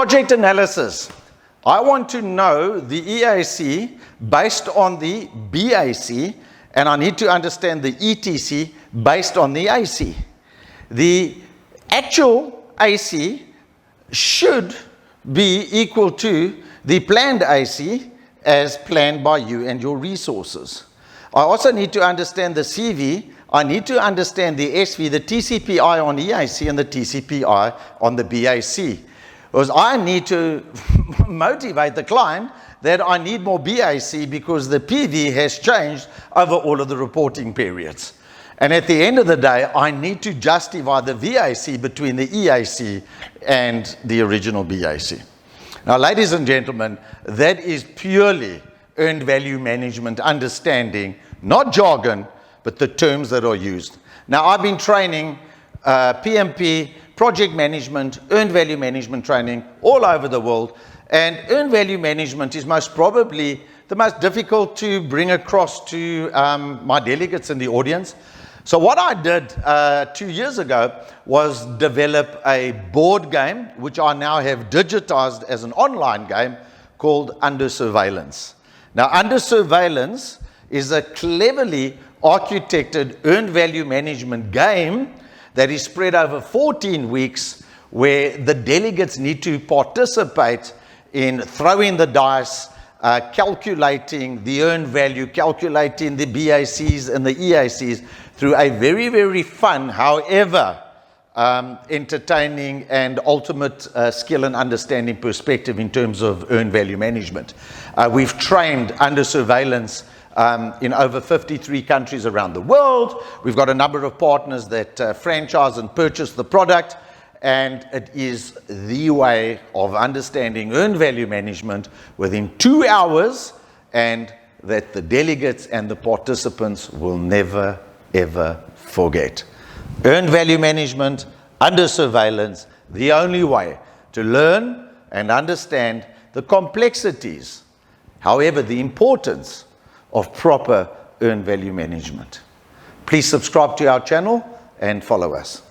Project analysis. I want to know the EAC based on the BAC, and I need to understand the ETC based on the AC. The actual AC should be equal to the planned AC as planned by you and your resources. I also need to understand the CV. I need to understand the SV, the TCPI on EAC and the TCPI on the BAC. Because I need to motivate the client that I need more BAC because the PV has changed over all of the reporting periods. And at the end of the day, I need to justify the VAC between the EAC and the original BAC. Now, ladies and gentlemen, that is purely earned value management understanding, not jargon, but the terms that are used. Now, I've been training PMP, project management, earned value management training all over the world. And earned value management is most probably the most difficult to bring across to my delegates in the audience. So what I did 2 years ago was develop a board game, which I now have digitized as an online game called Under Surveillance. Now, Under Surveillance is a cleverly architected earned value management game that is spread over 14 weeks, where the delegates need to participate in throwing the dice, calculating the earned value, calculating the BACs and the EACs through a very, very fun, however, entertaining and ultimate skill and understanding perspective in terms of earned value management. We've trained Under Surveillance in over 53 countries around the world. We've got a number of partners that franchise and purchase the product, and it is the way of understanding earned value management within 2 hours, and that the delegates and the participants will never, ever forget. Earned value management, Under Surveillance, the only way to learn and understand the complexities, however, the importance of proper earned value management. Please subscribe to our channel and follow us.